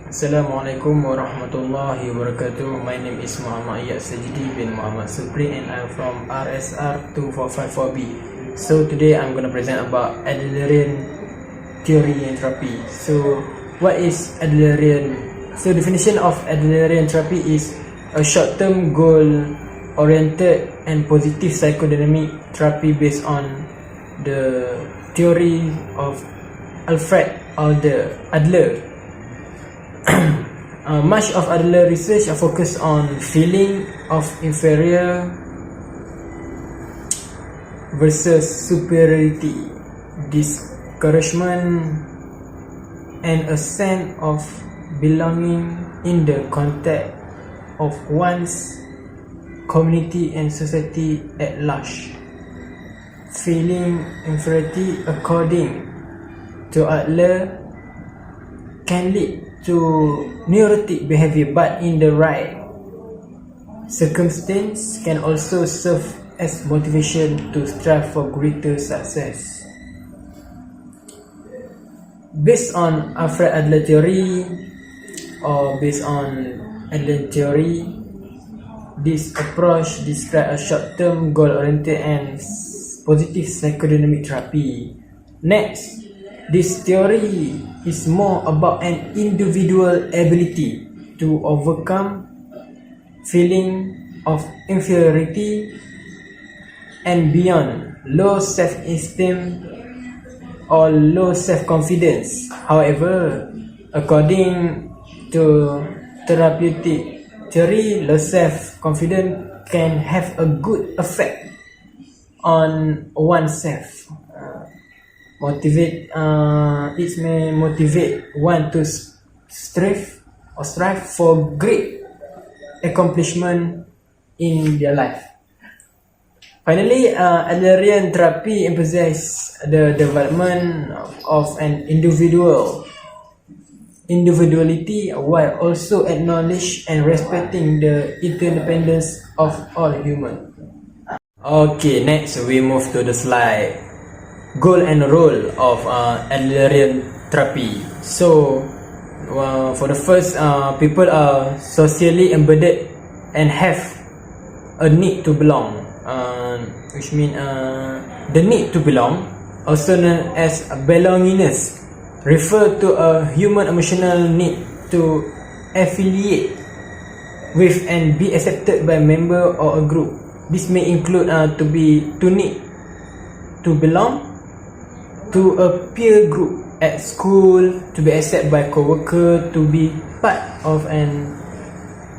Assalamualaikum warahmatullahi wabarakatuh. My name is Muhammad Iyad Sajidi bin Muhammad Supri and I'm from RSR 2454B. So today I'm gonna present about Adlerian Therapy. So what is Adlerian? So definition of Adlerian Therapy is a short-term goal-oriented and positive psychodynamic therapy based on the theory of Alfred Adler. Much of Adler research are focused on feeling of inferior versus superiority, discouragement, and a sense of belonging in the context of one's community and society at large. Feeling inferiority, according to Adler, can lead to neurotic behavior, but in the right circumstance can also serve as motivation to strive for greater success. Based on Alfred Adler theory, this approach describes a short-term goal-oriented and positive psychodynamic therapy. Next, this theory is more about an individual ability to overcome feeling of inferiority and beyond low self-esteem or low self-confidence. However, according to therapeutic theory, low self-confidence can have a good effect on oneself. It may motivate one to strive for great accomplishment in their life. Finally, Adlerian therapy emphasizes the development of an individuality while also acknowledge and respecting the interdependence of all humans. Okay, next we move to the slide. Goal and role of Adlerian therapy. So for the first, people are socially embedded and have a need to belong, which means the need to belong, also known as belongingness, refer to a human emotional need to affiliate with and be accepted by a member or a group. This may include to need to belong to a peer group at school, to be accepted by co-worker, to be part of an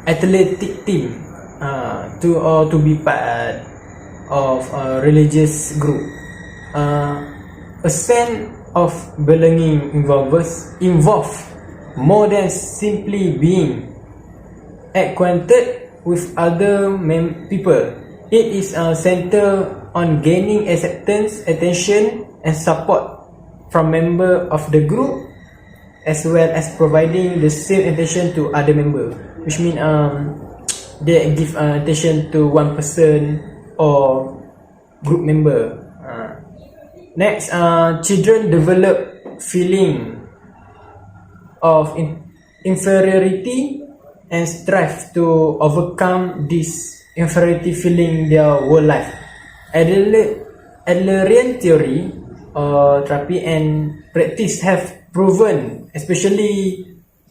athletic team, to be part of a religious group. A sense of belonging involves more than simply being acquainted with other people. It is centered on gaining acceptance, attention, and support from members of the group, as well as providing the same attention to other members, which means they give attention to one person or group member. Next, children develop feeling of inferiority and strive to overcome this inferiority feeling their whole life. Adlerian theory, therapy and practice have proven especially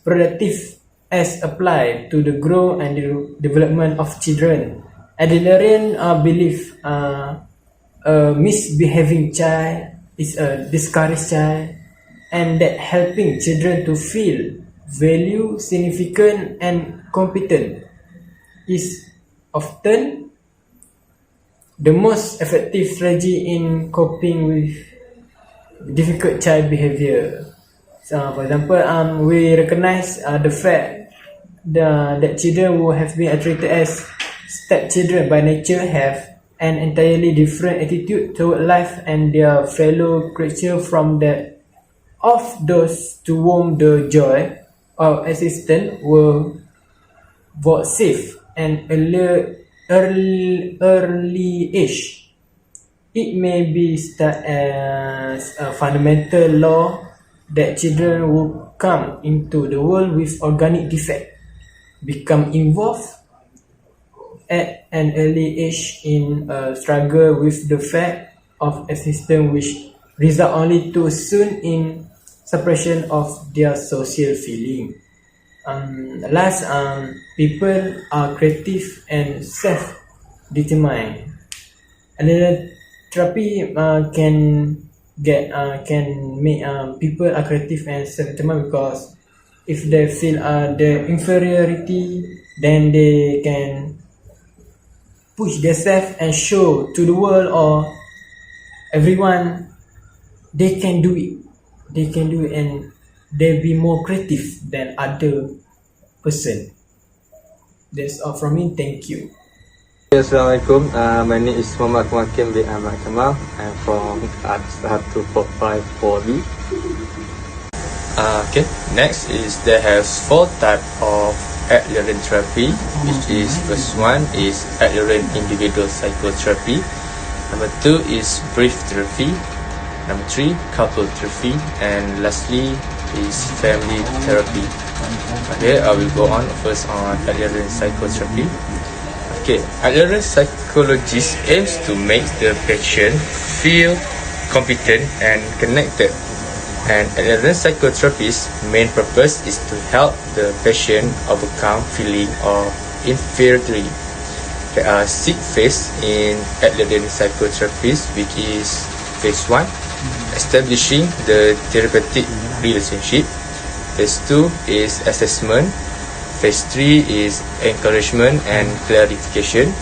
productive as applied to the growth and the development of children. Adlerian belief a misbehaving child is a discouraged child, and that helping children to feel valued, significant, and competent is often the most effective strategy in coping with difficult child behavior. So, for example, we recognize the fact that children who have been treated as stepchildren by nature have an entirely different attitude toward life and their fellow creatures from that of those to whom the joy of existence were vouchsafed an early age. It may be start as a fundamental law that children come into the world with organic defect, become involved at an early age in a struggle with the fact of existence, which result only too soon in suppression of their social feeling. Last, people are creative and self-determined. Adlerian therapy can make people are creative and self-determined, because if they feel the inferiority, then they can push themselves and show to the world or everyone they can do it. They can do it, and they be more creative than other person. That's all from me. Thank you. Assalamualaikum. My name is Muhammad Makim bin Ahmad Kamal. I'm from Art 1254B. Okay, next is there has 4 types of Adlerian therapy, which is first one is Adlerian individual psychotherapy, number 2 is brief therapy, number 3 couple therapy, and lastly is family therapy. Okay, I will go on first on Adlerian psychotherapy. Okay, Adlerian psychologist aims to make the patient feel competent and connected. And Adlerian psychotherapist's main purpose is to help the patient overcome feeling of inferiority. There are 6 phases in Adlerian psychotherapy, which is phase 1, establishing the therapeutic relationship. Phase 2 is assessment. Phase 3 is encouragement and clarification.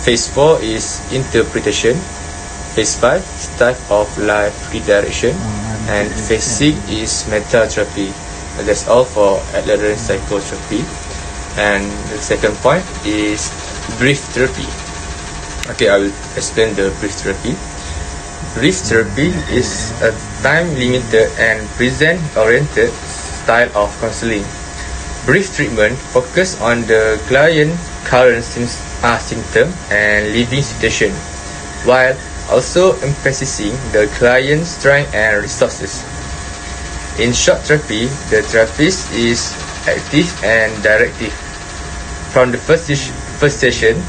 Phase 4 is interpretation. Phase 5 is type of life redirection, and phase 6 is meta-therapy. That's all for Adlerian psychotherapy. And the second point is brief therapy. Okay, I will explain the brief therapy. Brief therapy is a time-limited and present-oriented style of counseling. Brief treatment focus on the client's current symptom and living situation, while also emphasizing the client's strength and resources. In short therapy, the therapist is active and directive. From the first session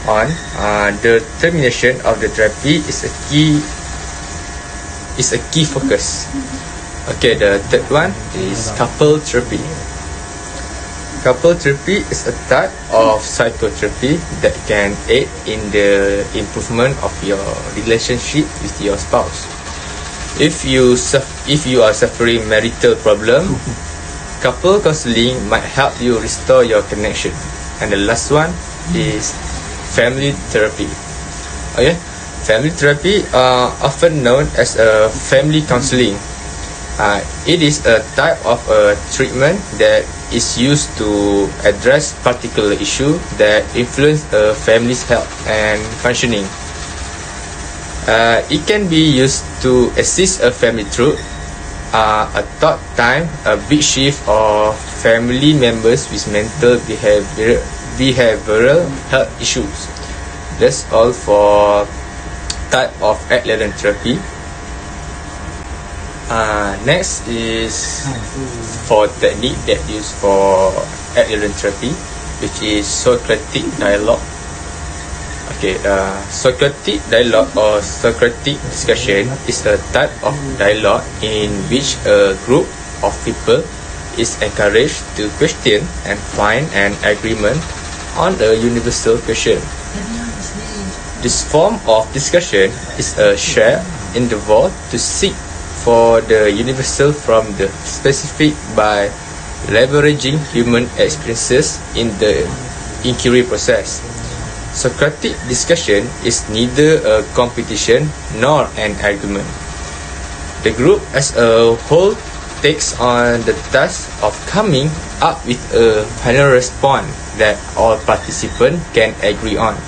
on, the termination of the therapy is a key focus. Okay, the third one is couple therapy. Couple therapy is a type of psychotherapy that can aid in the improvement of your relationship with your spouse. If you are suffering marital problem, couple counseling might help you restore your connection. And the last one is family therapy. Okay, family therapy are often known as a family counseling. It is a type of treatment that is used to address particular issue that influence a family's health and functioning. It can be used to assist a family through a thought time, a big shift of family members with mental behavioral health issues. That's all for type of Adlerian therapy. Next is for technique that used for Adlerian therapy, which is Socratic dialogue. Okay, Socratic dialogue or Socratic discussion is a type of dialogue in which a group of people is encouraged to question and find an agreement on a universal question. This form of discussion is a shared endeavor to seek for the universal from the specific by leveraging human experiences in the inquiry process. Socratic discussion is neither a competition nor an argument. The group as a whole takes on the task of coming up with a final response that all participants can agree on.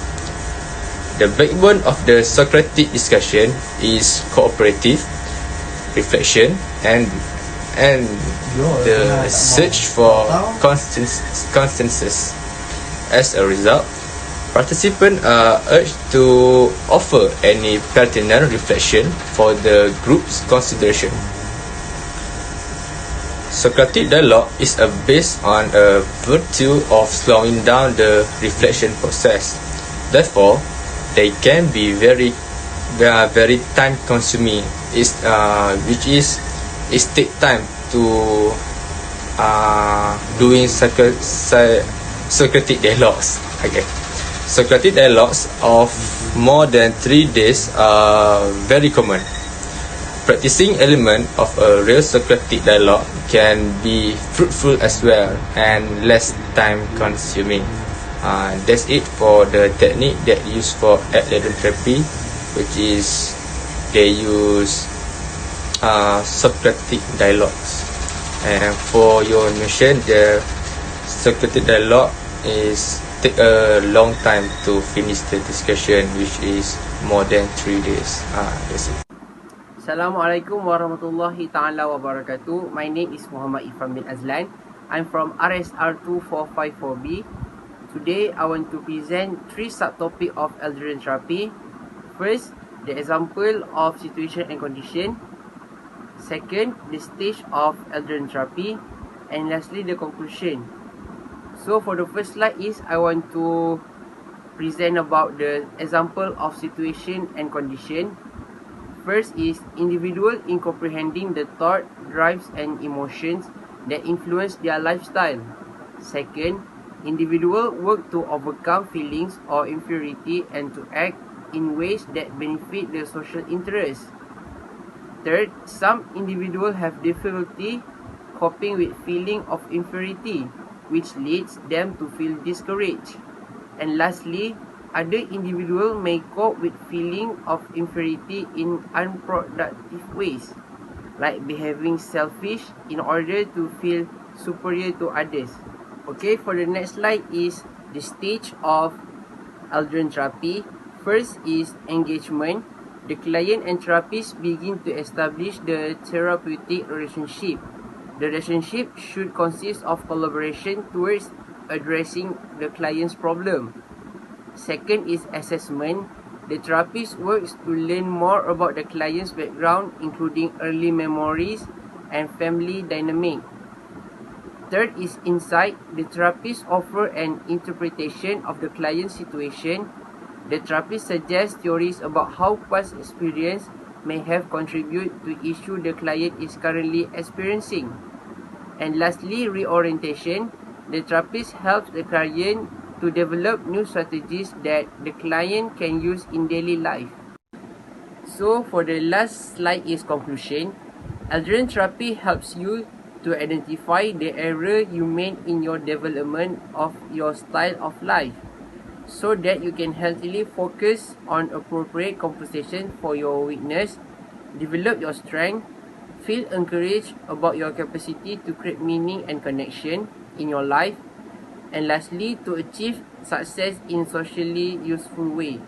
The backbone of the Socratic discussion is cooperative reflection and the search for consensus. As a result, participants are urged to offer any pertinent reflection for the group's consideration. Socratic dialogue is based on a virtue of slowing down the reflection process. Therefore, they can be very time consuming. Which is it take time to doing Socratic dialogues. Okay. Socratic dialogues of more than 3 days are very common. Practicing element of a real Socratic dialogue can be fruitful as well and less time consuming. That's it for the technique that used for Adlerian Therapy, which is they use Socratic dialogues. And for your information, the Socratic dialogue is take a long time to finish the discussion, which is more than 3 days. That's it. Assalamualaikum warahmatullahi ta'ala wabarakatuh. My name is Muhammad Ifram bin Azlan. I'm from RSR 2454B. Today, I want to present 3 subtopics of Adlerian Therapy. First, the example of situation and condition. Second, the stage of Adlerian Therapy. And lastly, the conclusion. So for the first slide is I want to present about the example of situation and condition. First is individual in comprehending the thought, drives and emotions that influence their lifestyle. Second, individual work to overcome feelings or inferiority and to act in ways that benefit the social interest. Third, some individuals have difficulty coping with feeling of inferiority, which leads them to feel discouraged. And lastly, other individuals may cope with feeling of inferiority in unproductive ways, like behaving selfish in order to feel superior to others. Okay, for the next slide is the stage of Adlerian Therapy. First is engagement. The client and therapist begin to establish the therapeutic relationship. The relationship should consist of collaboration towards addressing the client's problem. Second is assessment. The therapist works to learn more about the client's background, including early memories and family dynamic. Third is insight. The therapist offers an interpretation of the client's situation. The therapist suggests theories about how past experience may have contributed to issue the client is currently experiencing. And lastly, reorientation. The therapist helps the client to develop new strategies that the client can use in daily life. So for the last slide is conclusion. Adlerian Therapy helps you to identify the error you made in your development of your style of life, so that you can healthily focus on appropriate compensation for your weakness, develop your strength, feel encouraged about your capacity to create meaning and connection in your life, and lastly, to achieve success in socially useful way.